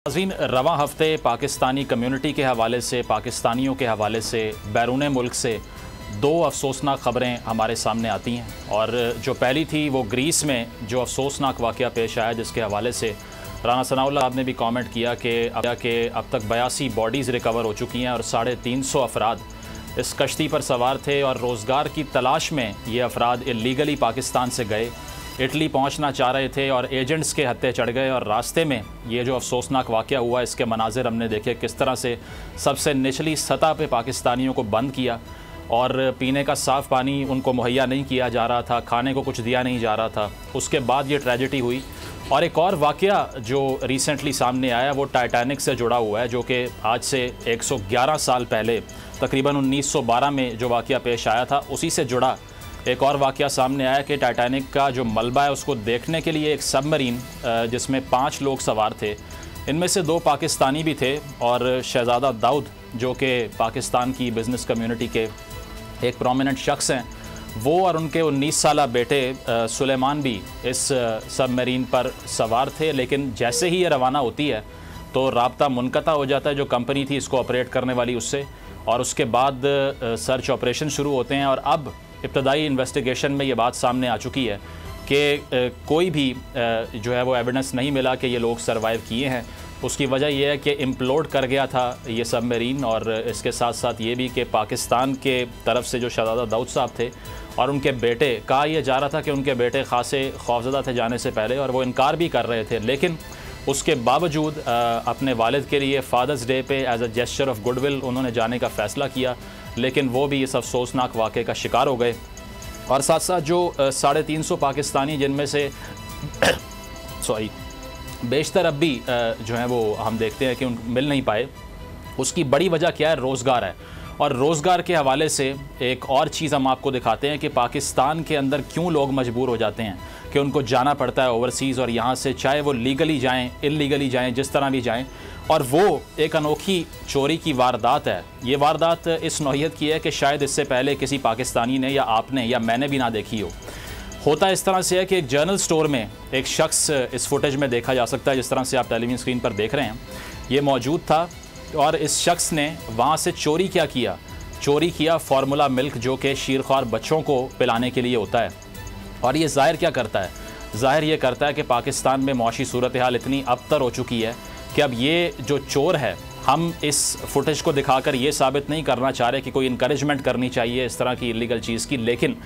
नाज़रीन, रवां हफ्ते पाकिस्तानी कम्यूनिटी के हवाले से, पाकिस्तानियों के हवाले से बैरून मुल्क से दो अफसोसनाक ख़बरें हमारे सामने आती हैं। और जो पहली थी वो ग्रीस में जो अफसोसनाक वाक़या पेश आया, जिसके हवाले से राना सनाउल्लाह साहब ने भी कमेंट किया कि अब तक 82 बॉडीज़ रिकवर हो चुकी हैं और 350 अफराद इस कश्ती पर सवार थे और रोज़गार की तलाश में ये अफराद इलीगली पाकिस्तान से गए, इटली पहुंचना चाह रहे थे और एजेंट्स के हत्थे चढ़ गए। और रास्ते में ये जो अफसोसनाक वाक़या हुआ, इसके मनाजिर हमने देखे किस तरह से सबसे निचली सतह पे पाकिस्तानियों को बंद किया और पीने का साफ़ पानी उनको मुहैया नहीं किया जा रहा था, खाने को कुछ दिया नहीं जा रहा था। उसके बाद ये ट्रेजेडी हुई। और एक और वाक़या जो रिसेंटली सामने आया वो टाइटैनिक से जुड़ा हुआ है, जो कि आज से 111 साल पहले तकरीबन 1912 में जो वाक़या पेश आया था, उसी से जुड़ा एक और वाक़या सामने आया कि टाइटैनिक का जो मलबा है उसको देखने के लिए एक सबमरीन जिसमें 5 लोग सवार थे, इनमें से 2 पाकिस्तानी भी थे और शहज़ादा दाऊद जो कि पाकिस्तान की बिज़नेस कम्युनिटी के एक प्रोमिनेंट शख्स हैं, वो और उनके 19 साला बेटे सुलेमान भी इस सबमरीन पर सवार थे। लेकिन जैसे ही ये रवाना होती है तो राब्ता मुनक़ता हो जाता है जो कंपनी थी इसको ऑपरेट करने वाली उससे, और उसके बाद सर्च ऑपरेशन शुरू होते हैं। और अब इब्तदाई इन्वेस्टिगेशन में ये बात सामने आ चुकी है कि कोई भी जो है वो एविडेंस नहीं मिला कि ये लोग सरवाइव किए हैं। उसकी वजह यह है कि इम्प्लोड कर गया था ये सबमरीन, और इसके साथ साथ ये भी कि पाकिस्तान के तरफ से जो शहज़ादा दाऊद साहब थे और उनके बेटे, कहा यह जा रहा था कि उनके बेटे खासे खौफज़दा थे जाने से पहले और वो इनकार भी कर रहे थे, लेकिन उसके बावजूद अपने वालिद के लिए फ़ादर्स डे पे as a gesture of goodwill उन्होंने जाने का फ़ैसला किया, लेकिन वो भी इस अफसोसनाक वाक़े का शिकार हो गए। और साथ साथ जो 350 पाकिस्तानी जिनमें से बेशतर अब भी जो है वो हम देखते हैं कि उन मिल नहीं पाए, उसकी बड़ी वजह क्या है? रोज़गार है। और रोज़गार के हवाले से एक और चीज़ हम आपको दिखाते हैं कि पाकिस्तान के अंदर क्यों लोग मजबूर हो जाते हैं कि उनको जाना पड़ता है ओवरसीज़, और यहाँ से चाहे वो लीगली जाएँ इल्लीगली जाएँ, जिस तरह भी जाएँ। और वो एक अनोखी चोरी की वारदात है। ये वारदात इस नौइयत की है कि शायद इससे पहले किसी पाकिस्तानी ने या आपने या मैंने भी ना देखी हो। होता इस तरह से है कि एक जनरल स्टोर में एक शख्स, इस फुटेज में देखा जा सकता है जिस तरह से आप टेलीविज़न स्क्रीन पर देख रहे हैं, ये मौजूद था। और इस शख्स ने वहाँ से चोरी क्या किया? चोरी किया फार्मूला मिल्क, जो कि शीरख्वार बच्चों को पिलाने के लिए होता है। और ये ज़ाहिर क्या करता है? ज़ाहिर ये करता है कि पाकिस्तान में मौशी सूरत हाल इतनी अबतर हो चुकी है कि अब ये जो चोर है, हम इस फुटेज को दिखाकर ये साबित नहीं करना चाह रहे कि कोई इनकरेजमेंट करनी चाहिए इस तरह की इलीगल चीज़ की, लेकिन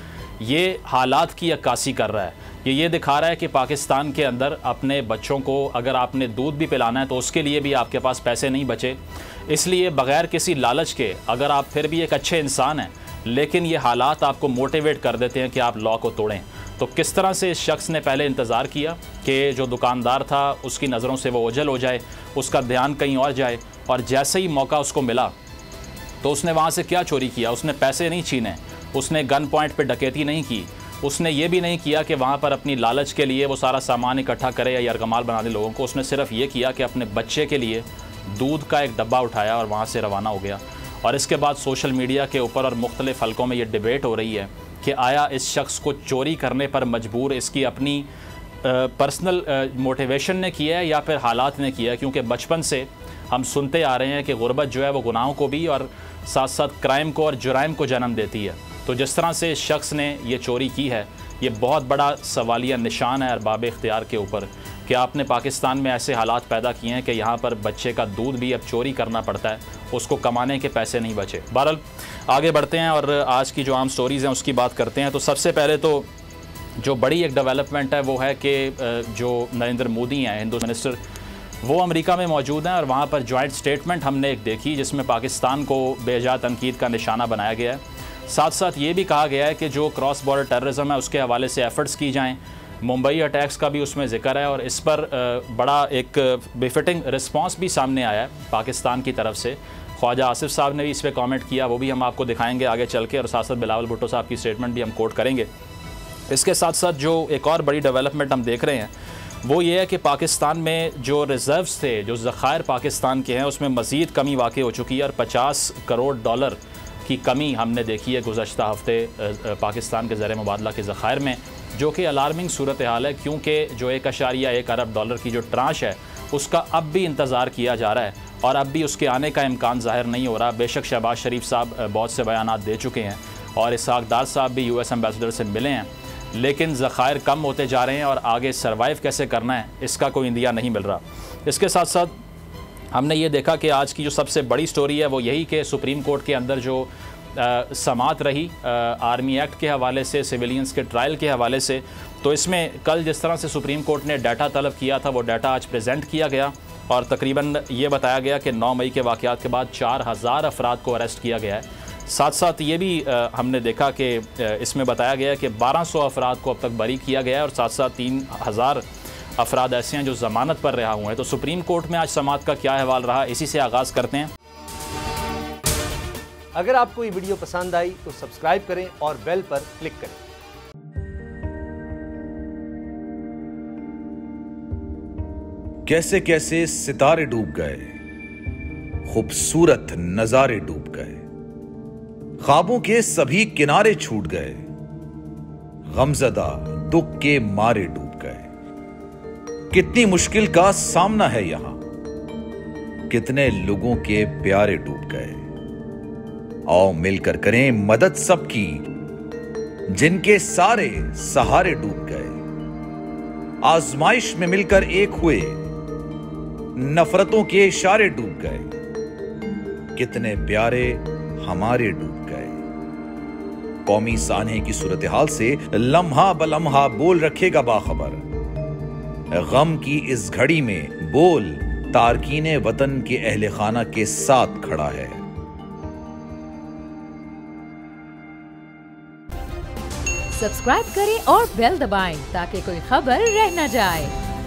ये हालात की अक्कासी कर रहा है। ये दिखा रहा है कि पाकिस्तान के अंदर अपने बच्चों को अगर आपने दूध भी पिलाना है तो उसके लिए भी आपके पास पैसे नहीं बचे। इसलिए बग़ैर किसी लालच के, अगर आप फिर भी एक अच्छे इंसान हैं, लेकिन ये हालात आपको मोटिवेट कर देते हैं कि आप लॉ को तोड़ें। तो किस तरह से इस शख्स ने पहले इंतज़ार किया कि जो दुकानदार था उसकी नज़रों से वो ओझल हो जाए, उसका ध्यान कहीं और जाए, और जैसे ही मौका उसको मिला तो उसने वहाँ से क्या चोरी किया? उसने पैसे नहीं छीने, उसने गन पॉइंट पे डकैती नहीं की, उसने ये भी नहीं किया कि वहाँ पर अपनी लालच के लिए वो सारा सामान इकट्ठा करे या यरगमाल बना दे लोगों को। उसने सिर्फ ये किया कि अपने बच्चे के लिए दूध का एक डब्बा उठाया और वहाँ से रवाना हो गया। और इसके बाद सोशल मीडिया के ऊपर और मुख्तलिफ हलकों में ये डिबेट हो रही है कि आया इस शख्स को चोरी करने पर मजबूर इसकी अपनी पर्सनल मोटिवेशन ने किया है या फिर हालात ने किया है, क्योंकि बचपन से हम सुनते आ रहे हैं कि गुर्बत जो है वो गुनाहों को भी और साथ साथ क्राइम को और जुराइम को जन्म देती है। तो जिस तरह से इस शख्स ने ये चोरी की है, ये बहुत बड़ा सवालिया निशान है अरबाब इख्तियार के ऊपर कि आपने पाकिस्तान में ऐसे हालात पैदा किए हैं कि यहाँ पर बच्चे का दूध भी अब चोरी करना पड़ता है, उसको कमाने के पैसे नहीं बचे। बहरहाल आगे बढ़ते हैं और आज की जो आम स्टोरीज़ हैं उसकी बात करते हैं। तो सबसे पहले तो जो बड़ी एक डेवलपमेंट है वो है कि जो नरेंद्र मोदी हैं, हिंदू मिनिस्टर, वो अमेरिका में मौजूद हैं और वहाँ पर जॉइंट स्टेटमेंट हमने एक देखी जिसमें पाकिस्तान को बेजा तनकीद का निशाना बनाया गया है। साथ साथ ये भी कहा गया है कि जो क्रॉस बॉर्डर टेररिज्म है उसके हवाले से एफ़र्ट्स की जाएँ। मुंबई अटैक्स का भी उसमें ज़िक्र है और इस पर बड़ा एक बेफिटिंग रिस्पांस भी सामने आया है पाकिस्तान की तरफ से। ख्वाजा आसिफ साहब ने भी इस पर कमेंट किया, वो भी हम आपको दिखाएंगे आगे चल के, और साथ साथ बिलावल भुट्टो साहब की स्टेटमेंट भी हम कोट करेंगे। इसके साथ साथ जो एक और बड़ी डेवलपमेंट हम देख रहे हैं वो ये है कि पाकिस्तान में जो रिज़र्व्स थे, जो ज़खायर पाकिस्तान के हैं, उसमें मज़ीद कमी वाक़ई हो चुकी है और $50 करोड़ की कमी हमने देखी है गुज़श्ता हफ़्ते पाकिस्तान के ज़र मुबादला के ज़खायर में, जो कि अलार्मिंग सूरत हाल है, क्योंकि जो $1.1 अरब की जो ट्रांश है उसका अब भी इंतज़ार किया जा रहा है और अब भी उसके आने का इम्कान ज़ाहिर नहीं हो रहा। बेशक शहबाज शरीफ साहब बहुत से बयानात दे चुके हैं और इसहाक डार साहब भी US एम्बेसडर से मिले हैं, लेकिन ज़खायर कम होते जा रहे हैं और आगे सर्वाइव कैसे करना है इसका कोई इंदिया नहीं मिल रहा। इसके साथ साथ हमने ये देखा कि आज की जो सबसे बड़ी स्टोरी है वो यही कि सुप्रीम कोर्ट के अंदर जो समात रही आर्मी एक्ट के हवाले से, सिविलियंस के ट्रायल के हवाले से, तो इसमें कल जिस तरह से सुप्रीम कोर्ट ने डाटा तलब किया था वो डाटा आज प्रेजेंट किया गया और तकरीबन ये बताया गया कि 9 मई के वाक़यात के बाद 4000 अफराद को अरेस्ट किया गया है। साथ साथ ये भी हमने देखा कि इसमें बताया गया कि 1200 अफराद को अब तक बरी किया गया है और साथ साथ 3000 अफराद ऐसे हैं जो ज़मानत पर रहा हुए हैं। तो सुप्रीम कोर्ट में आज समात का क्या अहवाल रहा, इसी से आगाज़ करते हैं। अगर आपको ये वीडियो पसंद आई तो सब्सक्राइब करें और बेल पर क्लिक करें। कैसे कैसे सितारे डूब गए, खूबसूरत नजारे डूब गए, ख्वाबों के सभी किनारे छूट गए, गमज़दा दुख के मारे डूब गए। कितनी मुश्किल का सामना है यहां, कितने लोगों के प्यारे डूब गए। आओ मिलकर करें मदद सबकी, जिनके सारे सहारे डूब गए। आजमाइश में मिलकर एक हुए, नफरतों के इशारे डूब गए। कितने प्यारे हमारे डूब गए। कौमी सानहे की सूरत हाल से लम्हा बलम्हा बोल रखेगा बाखबर। गम की इस घड़ी में बोल तारकीने वतन के अहले खाना के साथ खड़ा है। सब्सक्राइब करें और बेल दबाएं ताकि कोई खबर रह न जाए।